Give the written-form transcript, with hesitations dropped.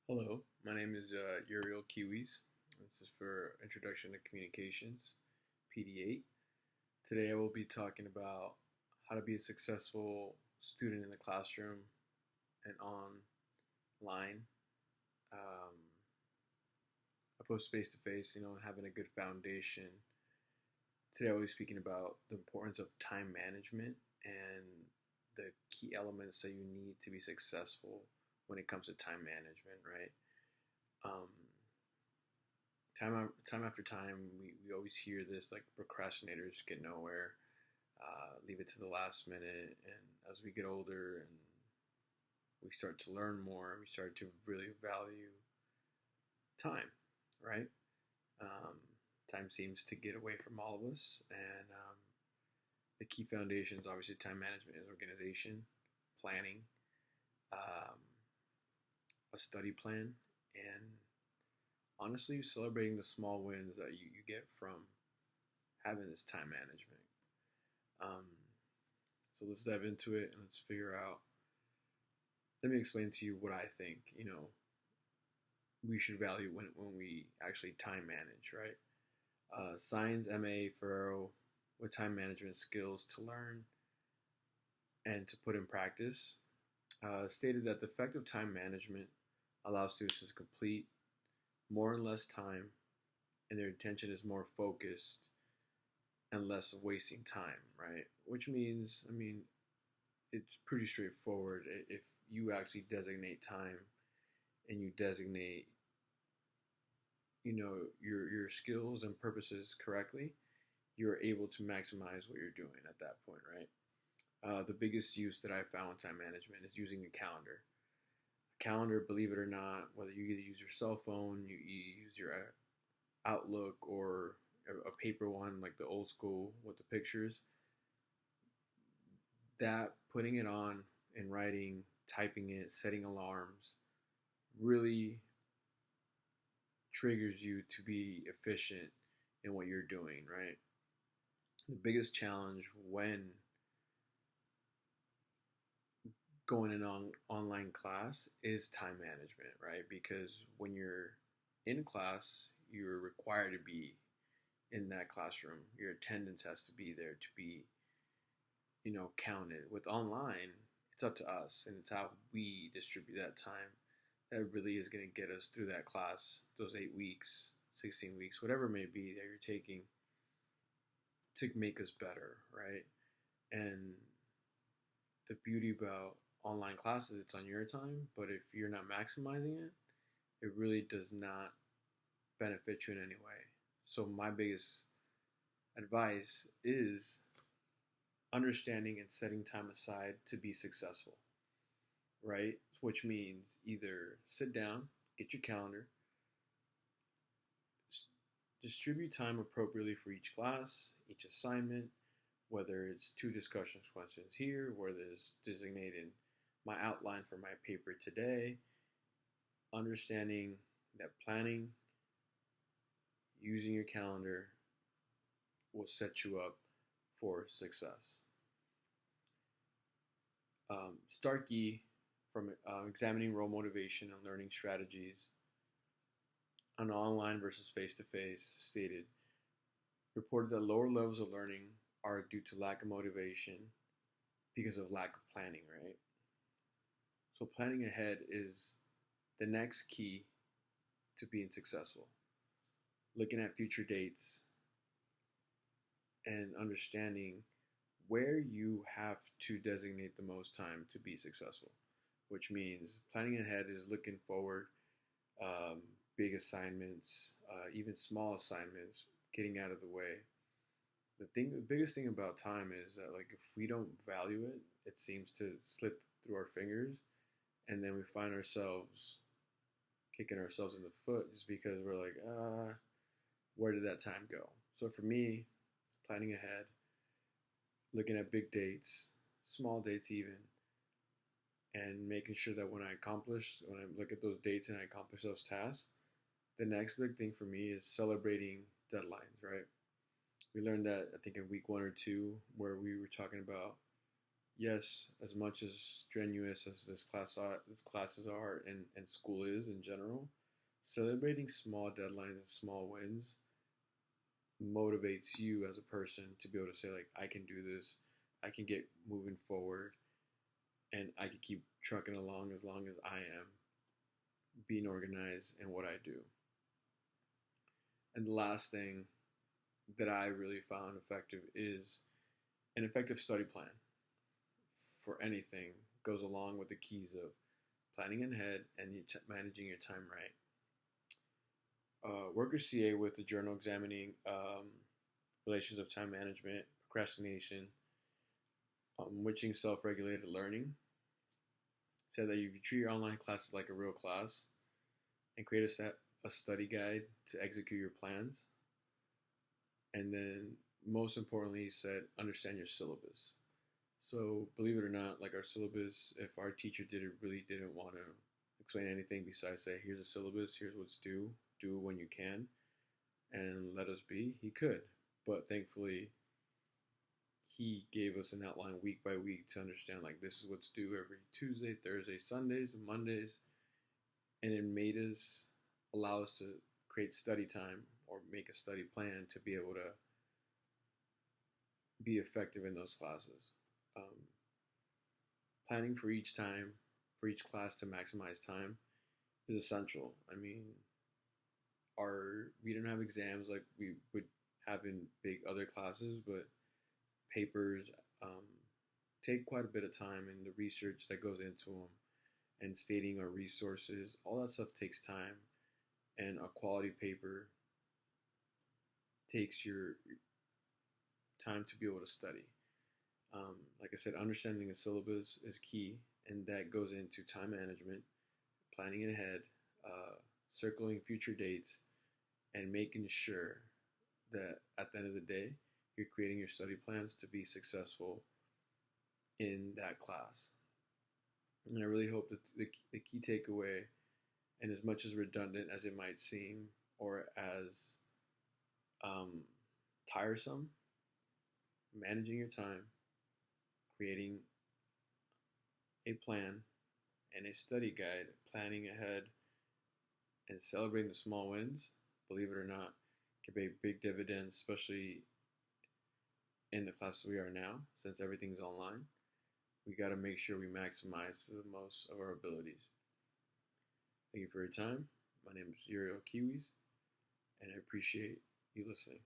Hello, my name is uquihuis. This is for Introduction to Communications, pd8. Today I will be talking about how to be a successful student in the classroom and online, um, opposed face to face, having a good foundation. Today I will be speaking about the importance of time management and the key elements that you need to be successful when it comes to time management, right? Um, time after time, we always hear this like procrastinators get nowhere, leave it to the last minute, and as we get older and we start to learn more, we start to really value time, right? Um, Time seems to get away from all of us, and the key foundations, obviously, time management is organization, planning, um, a study plan, and honestly celebrating the small wins that you get from having this time management. Um, so let's dive into it and let's figure out. Let me explain to you what I think. We should value when we actually time manage, right? Science MA Ferrero with time management skills to learn and to put in practice stated that the effective time management allows students to complete more in less time, and their attention is more focused and less wasting time, right? Which means, it's pretty straightforward. If you actually designate time and you designate, your skills and purposes correctly, you're able to maximize what you're doing at that point, right? The biggest use that I found in time management is using a calendar. A calendar, believe it or not, whether you either use your cell phone, you use your Outlook, or a paper one like the old school with the pictures, that putting it on and writing, typing it, setting alarms really triggers you to be efficient in what you're doing, right? The biggest challenge when going in on online class is time management, right? Because when you're in class, you're required to be in that classroom. Your attendance has to be there to be, counted. With online, it's up to us, and it's how we distribute that time that really is going to get us through that class, those 8 weeks, 16 weeks, whatever it may be that you're taking to make us better, right? And the beauty about online classes, it's on your time, but if you're not maximizing it, it really does not benefit you in any way. So my biggest advice is understanding and setting time aside to be successful, right? Which means either sit down, get your calendar, distribute time appropriately for each class, each assignment, whether it's 2 discussion questions here, whether it's designated my outline for my paper today, understanding that planning, using your calendar will set you up for success. Starkey, from examining role motivation and learning strategies on online versus face-to-face, stated, reported that lower levels of learning are due to lack of motivation because of lack of planning, right? So planning ahead is the next key to being successful. Looking at future dates and understanding where you have to designate the most time to be successful, which means planning ahead is looking forward, big assignments, even small assignments, getting out of the way. The biggest thing about time is that, like, if we don't value it, it seems to slip through our fingers, and then we find ourselves kicking ourselves in the foot just because we're like, where did that time go? So for me, planning ahead, looking at big dates, small dates even, and making sure that when I look at those dates and I accomplish those tasks, the next big thing for me is celebrating deadlines, right? We learned that, I think, in week 1 or 2, where we were talking about yes, as much as strenuous as this classes are, and school is in general, celebrating small deadlines and small wins motivates you as a person to be able to say like, I can do this, I can get moving forward, and I can keep trucking along as long as I am being organized in what I do. And the last thing that I really found effective is an effective study plan for anything goes along with the keys of planning ahead and managing your time right. Worker CA with the journal examining relations of time management, procrastination, witching self-regulated learning, said that if you treat your online classes like a real class and create a study guide to execute your plans, and then most importantly, he said understand your syllabus. So believe it or not, like our syllabus, if our teacher really didn't want to explain anything besides say, here's a syllabus, here's what's due, do it when you can, and let us be, he could. But thankfully, he gave us an outline week by week to understand like this is what's due every Tuesday, Thursday, Sundays, and Mondays, and it made us allow us to create study time or make a study plan to be able to be effective in those classes. Planning for each class to maximize time is essential. I mean, we didn't have exams like we would have in big other classes, but papers take quite a bit of time, and the research that goes into them and stating our resources, all that stuff takes time, and a quality paper takes your time to be able to study. Like I said, understanding the syllabus is key, and that goes into time management, planning ahead, circling future dates, and making sure that at the end of the day, you're creating your study plans to be successful in that class. And I really hope that the key takeaway, and as much as redundant as it might seem, or as tiresome, managing your time, creating a plan and a study guide, planning ahead, and celebrating the small wins, believe it or not, can pay big dividends, especially in the classes we are now, since everything's online. We got to make sure we maximize the most of our abilities. Thank you for your time. My name is uquihuis, and I appreciate you listening.